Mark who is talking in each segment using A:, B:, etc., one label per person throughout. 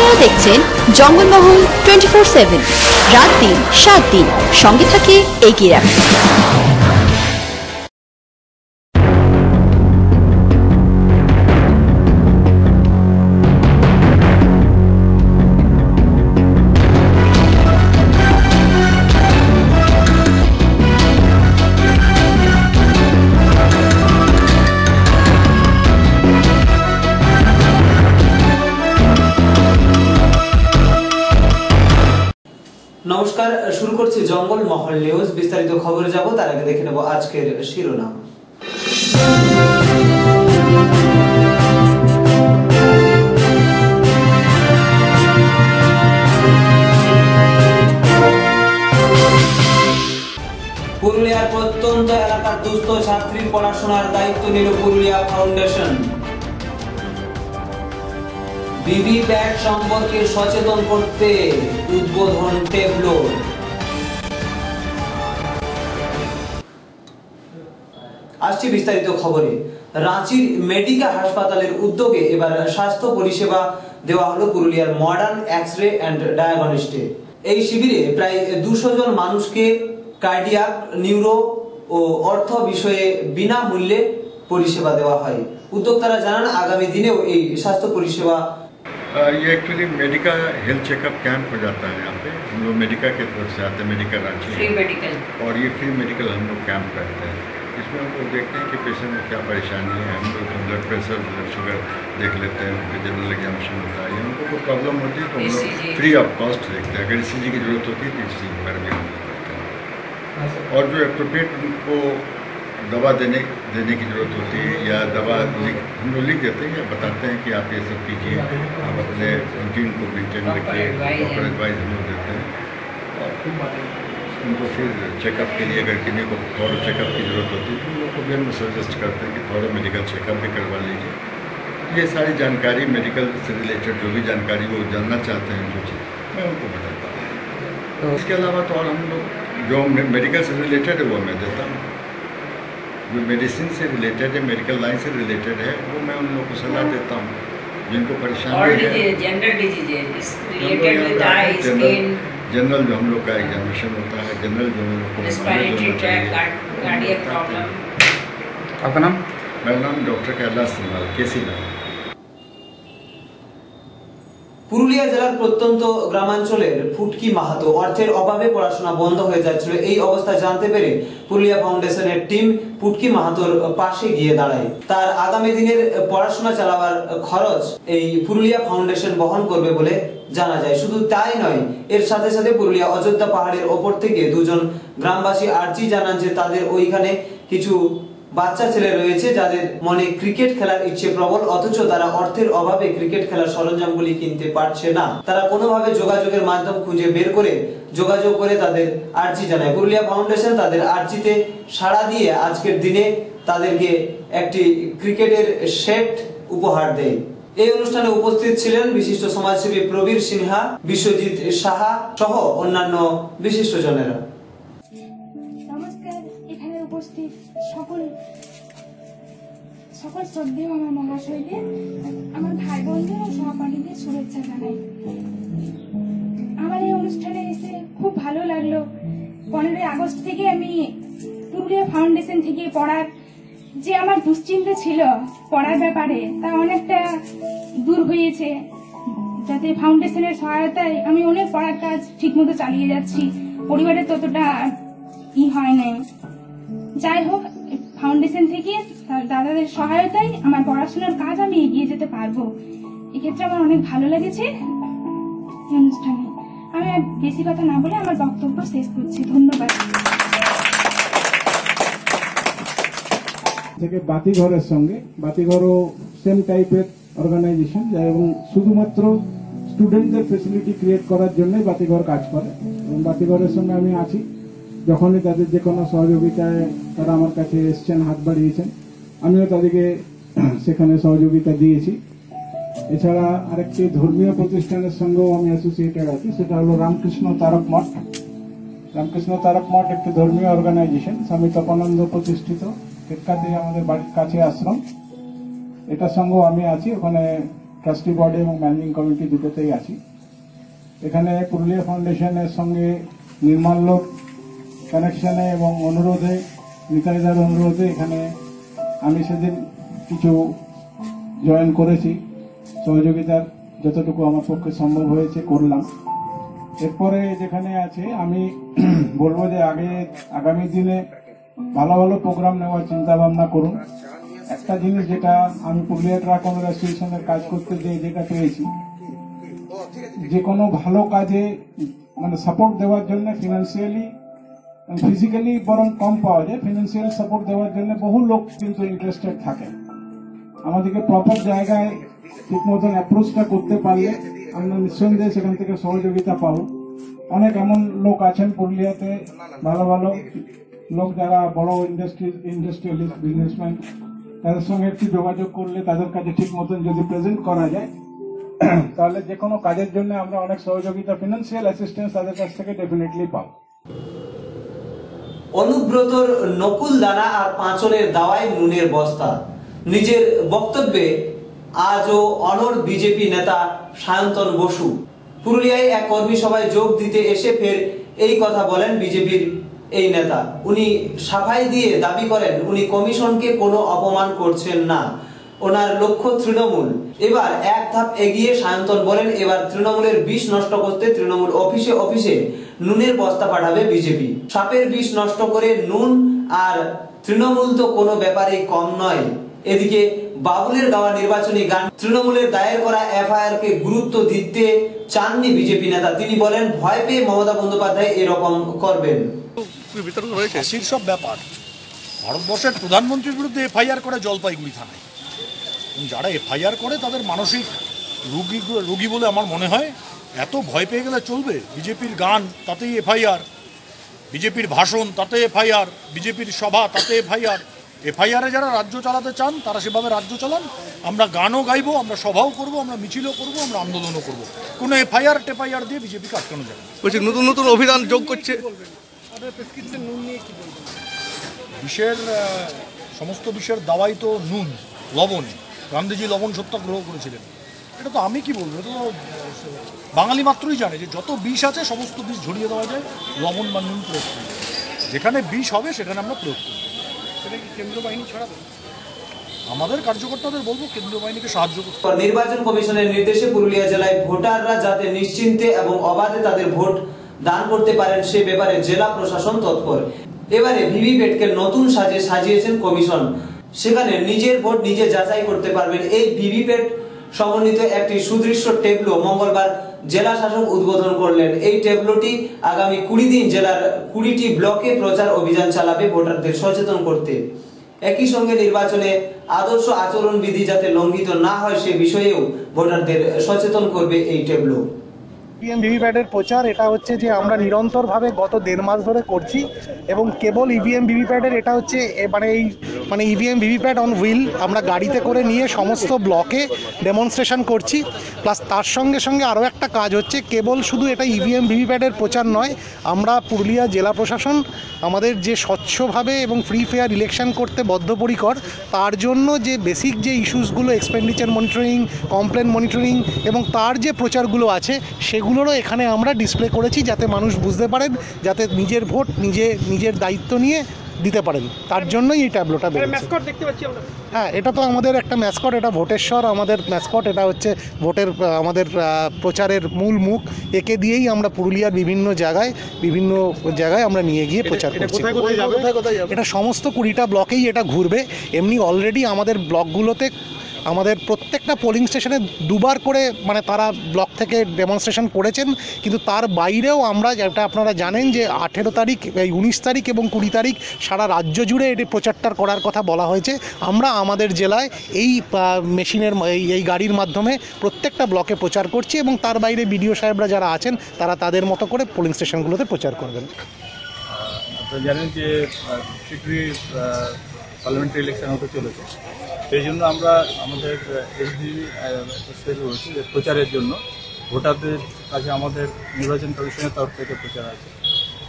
A: আপনারা দেখছেন জঙ্গলমহল 24/7 রাত দিন 7 দিন সঙ্গে থাকে এগিয়ে রাখুন।
B: নমস্কার, শুরু করছি জঙ্গলমহল নিউজ। বিস্তারিত খবরে যাব তার আগে দেখে নেব আজকের শিরোনাম। পুরুলিয়ার প্রত্যন্ত এলাকার দুস্থ ছাত্রীর পড়াশোনার দায়িত্ব নিল পুরুলিয়া ফাউন্ডেশন। ভিভিপ্যাট সম্পর্কে সচেতন করতে উদ্বোধন টেবলো। আসছি বিস্তারিত খবরে। রাঁচির মেডিকা হাসপাতালের উদ্যোগে এবার স্বাস্থ্য পরিষেবা দেওয়া হলো পুরুলিয়ার মডার্ন এক্স-রে অ্যান্ড ডায়াগনস্টে। এই শিবিরে প্রায় 200 জন মানুষকে কার্ডিয়াক, নিউরো ও অর্থ বিষয়ে বিনামূল্যে পরিষেবা দেওয়া হয়। উদ্যোক্তারা জানান আগামী দিনেও এই স্বাস্থ্য পরিষেবা
C: ये actually Medica health checkup camp हो जाता है यहाँ पे। हम लोग मेडिका के तरफ से आते हैं, मेडिका रांची फ्री मेडिकल, और ये फ्री मेडिकल हम लोग कैंप करते हैं। इसमें हम लोग देखते हैं कि पेशेंट में क्या परेशानी है। हम लोग ब्लड प्रेशर, ब्लड शुगर देख लेते हैं, उनके जनरल एग्जामिनेशन होता है। उनको कोई प्रॉब्लम होती है तो हम लोग फ्री ऑफ कॉस्ट देखते हैं। अगर ECG की जरूरत होती है तो ECG के बारे में हम लोग करते हैं। और जो एप्रोप्रिएट उनको दवा देने की ज़रूरत होती है या दवा हम लोग लिख देते हैं या बताते हैं कि आप ये सब कीजिए, आप अपने रूटीन को मेंटेन रखिए, प्रॉपर एडवाइस हम लोग देते हैं। और उनको फिर चेकअप के लिए अगर किसी को थोड़ा चेकअप की ज़रूरत होती है तो उन लोग को भी हम सजेस्ट करते हैं कि थोड़ा मेडिकल चेकअप भी करवा लीजिए। ये सारी जानकारी मेडिकल से रिलेटेड जो भी जानकारी वो जानना चाहते हैं जो चीज़ मैं उनको बताता हूँ। तो इसके अलावा तो और हम लोग जो मेडिकल से रिलेटेड है वो मैं देता हूँ। जो मेडिसिन से रिलेटेड है, मेडिकल लाइन से रिलेटेड है, वो मैं उन लोगों को सलाह देता हूँ जिनको परेशानी है। जनरल जो हम लोग का एग्जामिनेशन होता है, जनरल जो हम लोग को आपका नाम? मेरा नाम डॉक्टर कैलाश सिंघाल, केसी नाम।
B: পুরুলিয়া জেলার প্রত্যন্ত গ্রামাঞ্চলের ফুটকি মাহাতো অর্থের অভাবে পড়াশোনা বন্ধ হয়ে যাচ্ছিল। এই অবস্থা জানতে পেরে পুরুলিয়া ফাউন্ডেশনের টিম ফুটকি মাহাতোর পাশে গিয়ে দাঁড়ায়। তার আগামী দিনের পড়াশোনা চালাবার খরচ এই পুরুলিয়া ফাউন্ডেশন বহন করবে বলে জানা যায়। শুধু তাই নয়, এর সাথে সাথে পুরুলিয়া অযোধ্যা পাহাড়ের ওপর থেকে 2 জন গ্রামবাসী আর্জি জানান যে তাদের ওইখানে কিছু বাচ্চা ছেলে রয়েছে যাদের মনে ক্রিকেট খেলার ইচ্ছে প্রবল, অথচ তারা অর্থের অভাবে ক্রিকেট খেলার সরঞ্জামগুলি কিনতে পারছে না। তারা কোনোভাবে যোগাযোগের মাধ্যম খুঁজে বের করে যোগাযোগ করে তাদের আর্জি জানায়। পুরুলিয়া ফাউন্ডেশন তাদের আর্জিতে সাড়া দিয়ে আজকের দিনে তাদেরকে একটি ক্রিকেটের সেট উপহার দেয়। এই অনুষ্ঠানে উপস্থিত ছিলেন বিশিষ্ট সমাজসেবী প্রবীর সিনহা, বিশ্বজিৎ সাহা সহ অন্যান্য বিশিষ্ট জনেরা।
D: এখানে উপস্থিত সকল শ্রদ্ধেয় আমার মহাশয়কে, আমার ভাই বোনদের ও সহপাঠীদের শুভেচ্ছা জানাই। আমার এই অনুষ্ঠানে এসে খুব ভালো লাগলো। 15ই আগস্ট থেকে আমি পুরুলিয়া ফাউন্ডেশন থেকে পড়ার যে আমার দুশ্চিন্তা ছিল পড়ার ব্যাপারে তা অনেকটা দূর হয়েছে। যাতে ফাউন্ডেশনের সহায়তায় আমি অনেক পড়ার কাজ ঠিকমতো চালিয়ে যাচ্ছি। পরিবারের ততটা হয় নাই। যাই হোক, ফাউন্ডেশন থেকে দাদাদের সহায়তায় আমার পড়াশোনার কাজ আমি এগিয়ে যেতে পারবো। এক্ষেত্রে আমার অনেক ভালো লেগেছে এই অনুষ্ঠানে। আমি আর বেশি কথা না বলে আমার বক্তব্য শেষ করছি। ধন্যবাদ।
E: থেকে বাতিঘরের সঙ্গে, বাতিঘরও সেম টাইপের অর্গানাইজেশন এবং শুধুমাত্র স্টুডেন্টদের ফেসিলিটি ক্রিয়েট করার জন্যই বাতিঘর কাজ করে এবং বাতিঘরের সঙ্গে আমি আছি। যখনই তাদের যে কোনো সহযোগিতায় তারা আমার কাছে এসছেন, হাত বাড়িয়েছেন, আমিও তাদেরকে সেখানে সহযোগিতা দিয়েছি। এছাড়া আরেকটি ধর্মীয় প্রতিষ্ঠানের সঙ্গেও আমি অ্যাসোসিয়েটেড আছি, সেটা হলো রামকৃষ্ণ তারক মঠ। রামকৃষ্ণ তারক মঠ একটি ধর্মীয় অর্গানাইজেশন, স্বামী তপনানন্দ প্রতিষ্ঠিত, কেতকাতে আমাদের বাড়ির কাছে আশ্রম। এটার সঙ্গেও আমি আছি। ওখানে ট্রাস্টি বডি এবং ম্যানেজিং কমিটি দুটোতেই আছি। এখানে পুরুলিয়া ফাউন্ডেশনের সঙ্গে নির্মাল্য কানেকশনে এবং অনুরোধে, নিতাইদার অনুরোধে এখানে আমি সেদিন কিছু জয়েন করেছি, সহযোগিতার যতটুকু আমার পক্ষে সম্ভব হয়েছে করলাম। এরপরে যেখানে আছে আমি বলবো যে আগামী দিনে ভালো ভালো প্রোগ্রাম নেওয়ার চিন্তা ভাবনা করুন। একটা জিনিস যেটা আমি পুরুলিয়া ট্রাক ওনার অ্যাসোসিয়েশনের কাজ করতে যেটা পেয়েছি, যে কোনো ভালো কাজে মানে সাপোর্ট দেওয়ার জন্য ফিনান্সিয়ালি ফিজিক্যালি বরং কম পাওয়া যায়, ফিনান্সিয়াল সাপোর্ট দেওয়ার জন্য বহু লোক কিন্তু ইন্টারেস্টেড থাকে। আমাদেরকে প্রপার জায়গায় ঠিক মতন অ্যাপ্রোচটা করতে পারলে আমরা নিঃসন্দেহে সেখান থেকে সহযোগিতা পাবো। অনেক এমন লোক আছেন পুরুলিয়াতে, ভালো ভালো লোক যারা বড় ইন্ডাস্ট্রিয়ালিস্ট বিজনেসম্যান, তাদের সঙ্গে একটু যোগাযোগ করলে তাদের কাছে ঠিক মতন যদি প্রেজেন্ট করা যায় তাহলে যে কোনো কাজের জন্য আমরা অনেক সহযোগিতা, ফিনান্সিয়াল অ্যাসিস্ট্যান্স তাদের কাছ থেকে ডেফিনেটলি পাবো।
B: অনুব্রতর নকুল দানা আর পাঁচনের দাওয়ায় নুনের বস্তা। নিজের বক্তব্যে আজও অনড় বিজেপি নেতা সায়ন্তন বসু। পুরুলিয়ায় এক কর্মী সভায় যোগ দিতে এসে ফের এই কথা বলেন বিজেপির এই নেতা। উনি সাফাই দিয়ে দাবি করেন উনি কমিশনকে কোনো অপমান করছেন না, ওনার লক্ষ্য তৃণমূল। এবার এক ধাপ এগিয়ে সায়ন্তন বলেন এবার তৃণমূলের বিষ নষ্ট করতে তৃণমূল অফিসে অফিসে নুনের বস্তা পাঠাবে বিজেপি। সাপের বিষ নষ্ট করে নুন আর তৃণমূল তো কোনো ব্যাপারে কম নয়। এদিকে বাবুলের গাওয়া নির্বাচনী গান তৃণমূলের দায়ের করা এফআইআর কে গুরুত্ব দিতে চাননি বিজেপি নেতা। তিনি বলেন ভয় পেয়ে মমতা বন্দ্যোপাধ্যায় এরকম করবেন।
F: শীর্ষক ব্যাপার, ভারতবর্ষের প্রধানমন্ত্রীর বিরুদ্ধে এফআইআর করে জলপাইগুড়ি থানায়। যারা এফআইআর করে তাদের মানসিক রোগী বলে আমার মনে হয়। এত ভয় পেয়ে গেলে চলবে? বিজেপির গান তাতেই এফআইআর, বিজেপির ভাষণ তাতে এফআইআর, বিজেপির সভা তাতে এফআইআর। এফআইআরে যারা রাজ্য চালাতে চান তারা সেভাবে রাজ্য চালান। আমরা গানও গাইবো, আমরা সভাও করব, আমরা মিছিলও করব, আমরা আন্দোলনও করব। কোনো এফআইআর টেফআইআর দিয়ে বিজেপিকে আটকানো যাবে না।
G: বলছি নতুন নতুন অভিযান যোগ করছে।
F: বিষের সমস্ত বিষের দাওয়াই তো নুন, লবণ। গান্ধীজি লবণ সত্যাগ্রহ করেছিলেন। এটা তো আমি কি বলবো, এটা তো বাঙালি মাত্রই জানে যে যত বিষ আছে সমস্ত বিষ ঝরিয়ে দেওয়া যায় লবণ বা নুন প্রয়োগ করে। যেখানে বিষ হবে সেখানে আমরা প্রয়োগ করব। সেটা কি কেন্দ্রীয় বাহিনী ছড়াবে? আমাদের কার্যকর্তাদের বলবো কেন্দ্রীয় বাহিনীকে সাহায্য করতে।
B: নির্বাচন কমিশনের নির্দেশে পুরুলিয়া জেলায় ভোটাররা যাতে নিশ্চিন্তে এবং অবাধে তাদের ভোট দান করতে পারেন সে ব্যাপারে জেলা প্রশাসন তৎপর। এবারে ভিভিপ্যাটকে নতুন সাজে সাজিয়েছেন কমিশন। সেখানে নিজের ভোট নিজে যাচাই করতে পারবেন। এই ভিভিপ্যাট সমন্বিত একটি সুদৃশ্য টেবলো মঙ্গলবার জেলা শাসক উদ্বোধন করলেন। এই টেবলোটি আগামী 20 দিন জেলার 20টি ব্লকে প্রচার অভিযান চালাবে ভোটারদের সচেতন করতে। একই সঙ্গে নির্বাচনে আদর্শ আচরণ বিধি যাতে লঙ্ঘিত না হয় সে বিষয়েও ভোটারদের সচেতন করবে এই টেবলো।
H: ইভিএম ভিভিপ্যাটের প্রচার এটা হচ্ছে যে আমরা নিরন্তরভাবে গত 1.5 মাস ধরে করছি এবং কেবল ইভিএম ভিভিপ্যাটের এটা হচ্ছে মানে ইভিএম ভিভিপ্যাট অন হুইল আমরা গাড়িতে করে নিয়ে সমস্ত ব্লকে ডেমনস্ট্রেশন করছি। প্লাস তার সঙ্গে সঙ্গে আরও একটা কাজ হচ্ছে, কেবল শুধু এটা ইভিএম ভিভিপ্যাটের প্রচার নয়, আমরা পুরুলিয়া জেলা প্রশাসন আমাদের যে স্বচ্ছভাবে এবং ফ্রি ফেয়ার ইলেকশন করতে বদ্ধপরিকর, তার জন্য যে বেসিক যে ইস্যুসগুলো এক্সপেন্ডিচার মনিটরিং, কমপ্লেন মনিটরিং এবং তার যে প্রচারগুলো আছে সেগুলোরও এখানে আমরা ডিসপ্লে করেছি যাতে মানুষ বুঝতে পারেন, যাতে নিজের ভোট নিজের দায়িত্ব নিয়ে দিতে পারেন। তার জন্যই এই ট্যাবলোটা বেরিয়েছে। হ্যাঁ, এটা তো আমাদের একটা ম্যাসকট, এটা ভোটেশ্বর আমাদের ম্যাসকট। এটা হচ্ছে ভোটের আমাদের প্রচারের মূল মুখ। একে দিয়েই আমরা পুরুলিয়ার বিভিন্ন জায়গায় আমরা নিয়ে গিয়ে প্রচার করছি। এটা সমস্ত 20টা ব্লকেই এটা ঘুরবে। এমনি অলরেডি আমাদের ব্লকগুলোতে আমাদের প্রত্যেকটা পোলিং স্টেশনে 2বার করে মানে তারা ব্লক থেকে ডেমনস্ট্রেশন করেছেন। কিন্তু তার বাইরেও আমরা, যেটা আপনারা জানেন যে 18 তারিখ, 19 তারিখ এবং 20 তারিখ সারা রাজ্য জুড়ে এটি প্রচারটা করার কথা বলা হয়েছে। আমরা আমাদের জেলায় এই মেশিনের এই গাড়ির মাধ্যমে প্রত্যেকটা ব্লকে প্রচার করছি এবং তার বাইরে বিডিও সাহেবরা যারা আছেন তারা তাদের মতো করে পোলিং স্টেশনগুলোতে প্রচার করবেন।
I: আপনারা জানেন যে শীঘ্রই পার্লামেন্টারি ইলেকশন হতে চলেছে, সেই জন্য আমরা আমাদের প্রচারের জন্য ভোটারদের কাছে আমাদের নির্বাচন কমিশনের তরফ থেকে প্রচার আছে।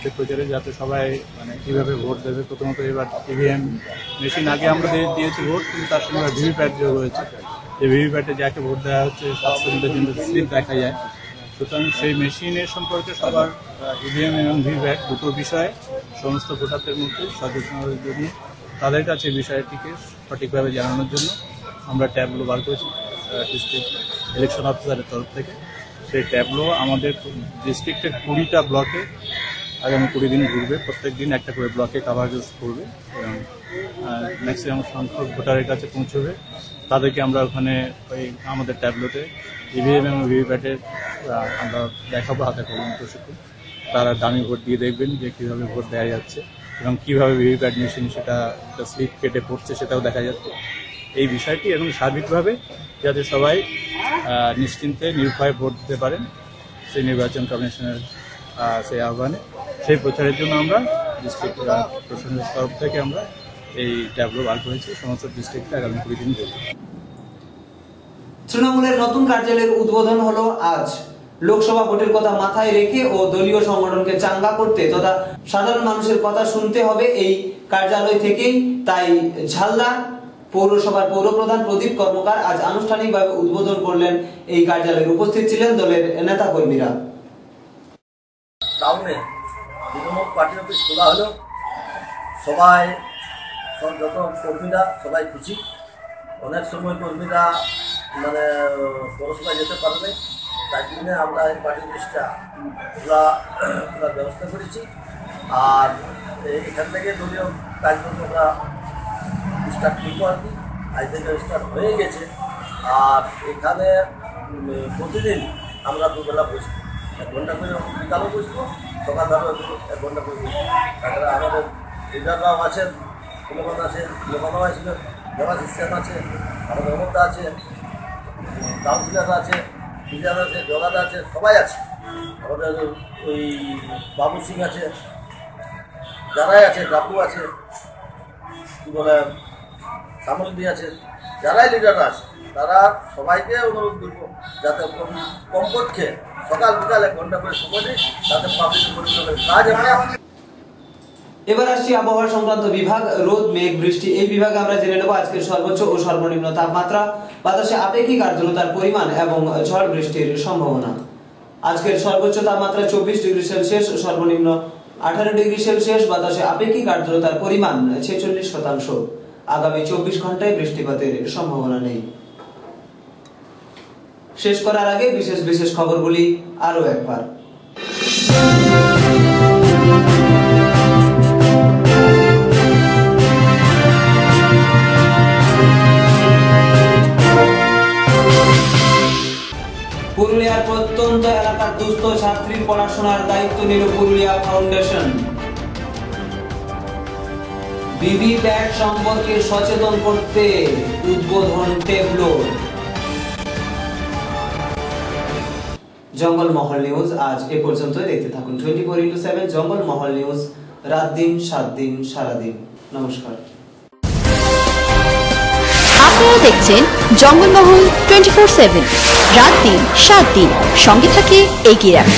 I: সেই প্রচারে যাতে সবাই মানে কীভাবে ভোট দেবে, প্রথমত এবার ইভিএম মেশিন আগে আমরা দিয়েছি ভোট, কিন্তু তার সঙ্গে ভিভিপ্যাট যোগ হয়েছে। যে ভিভিপ্যাটে যাকে ভোট দেওয়া হচ্ছে 7 মিনিটের জন্য স্লিপ দেখা যায়। সুতরাং সেই মেশিনের সম্পর্কে সবার ইভিএম এবং ভিভিপ্যাট দুটো বিষয়ে সমস্ত ভোটারদের মধ্যে সচেতনতার জন্য তাদের কাছে বিষয়টিকে সঠিকভাবে জানানোর জন্য আমরা ট্যাবলো বার করেছি ডিস্ট্রিক্ট ইলেকশন অফিসারের তরফ থেকে। সেই ট্যাবলো আমাদের ডিস্ট্রিক্টের 20টা ব্লকে আগামী 20 দিন ঘুরবে, প্রত্যেক দিন একটা করে ব্লকে কাভারেজ করবে এবং ম্যাক্সিমাম সংখ্যক ভোটারের কাছে পৌঁছবে। তাদেরকে আমরা ওখানে ওই আমাদের ট্যাবলেটে ইভিএম এবং ভিভিপ্যাটের আমরা দেখাবো হাতে কলম প্রশিক্ষণ। তারা দামি ভোট দিয়ে দেখবেন যে কীভাবে ভোট দেওয়া যাচ্ছে এবং কীভাবে ভিভিপ্যাট মেশিন সেটা স্লিপ কেটে পড়ছে সেটাও দেখা যাচ্ছে। এই বিষয়টি এবং সার্বিকভাবে যাতে সবাই নিশ্চিন্তে নির্ভয়ে ভোট দিতে পারেন সেই নির্বাচন কমিশনের সেই আহ্বানে, সেই প্রচারের জন্য আমরা ডিস্ট্রিক্ট প্রশাসনের তরফ থেকে আমরা এই ট্যাবলো বার করেছি সমস্ত ডিস্ট্রিক্টে আগামী 20 দিন চলবে।
B: তৃণমূলের নতুন কার্যালয়ের উদ্বোধন হলো আজ। লোকসভা ভোটের কথা মাথায় রেখে ও দলীয় সংগঠনকে চাঙ্গা করতে তথা সাধারণ মানুষের কথা শুনতে হবে এই কার্যালয় থেকেই, তাই ঝালদা পৌরসভার পৌরপ্রধান প্রদীপ কর্মকার আজ আনুষ্ঠানিকভাবে উদ্বোধন করলেন এই কার্যালয়ে। উপস্থিত ছিলেন দলের নেতা কর্মীরা।
J: টাউনে তৃণমূল পার্টি অফিস খোলা হলো, সবাই যত কর্মীরা সবাই খুশি। অনেক সময় কর্মীরা মানে পৌরসভায় যেতে পারবে, তাই জন্য আমরা এই পার্টি অফিসটা খোলা ব্যবস্থা করেছি। আর এখান থেকে দলীয় কার্যক্রম আমরা স্টার্ট করবো আর কি, আজ থেকে স্টার্ট হয়ে গেছে। আর এখানে প্রতিদিন আমরা দুবেলা বসবো, 1 ঘন্টা করে বিকালও বসবো, সকালবেলাও 1 ঘন্টা করে বসবো। তাছাড়া আমাদের লিডাররাও আছেন, সুলেমান আছে, সুলেমানও আসবে, দেবাশিস সেন আছে, আমাদের অমরদা আছে, কাউন্সিলাররা আছে, লিডার আছে, জগাদা আছে, সবাই আছে। আমাদের ওই বাবু সিং আছে, যারাই আছে, ডাকু আছে, কী বলে সামলদি আছে, যারাই লিডাররা আছে তারা সবাইকে অনুরোধ করবো যাতে কমপক্ষে সকাল বিকাল 1 ঘন্টা করে সময় দিই, যাতে পাবলিক পরিষেবার কাজ আমরা।
B: এবার আসছি আবহাওয়া সংক্রান্ত বিভাগ, রোদ, মেঘ, বৃষ্টি। এই বিভাগে আমরা জেনে নেব আজকের সর্বোচ্চ ও সর্বনিম্ন তাপমাত্রা, বাতাসে আপেক্ষিক আর্দ্রতার পরিমাণ এবং ঝড় বৃষ্টির সম্ভাবনা। আজকের সর্বোচ্চ তাপমাত্রা 24 ডিগ্রি সেলসিয়াস, সর্বনিম্ন 18 ডিগ্রি সেলসিয়াস, বাতাসে আপেক্ষিক আর্দ্রতার পরিমাণ 46%। আগামী 24 ঘন্টায় বৃষ্টিপাতের সম্ভাবনা নেই। শেষ করার আগে বিশেষ বিশেষ খবরগুলি আরো একবার। পুরুলিয়ার প্রত্যন্ত এলাকার দুস্থ ছাত্রীর পড়াশোনার দায়িত্ব নিল পুরুলিয়া ফাউন্ডেশন। ভিভিপ্যাট সম্পর্কে সচেতন করতে উদ্বোধন ট্যাবলো। জঙ্গলমহল নিউজ আজ এ পর্যন্ত। দেখতে থাকুন 24x7 জঙ্গলমহল নিউজ, রাত দিন 7 দিন সারাদিন। নমস্কার।
A: আপনারা দেখছেন জঙ্গলমহল 24/7, রাত দিন 7 দিন, সঙ্গে থাকে এগিয়ে রাখা।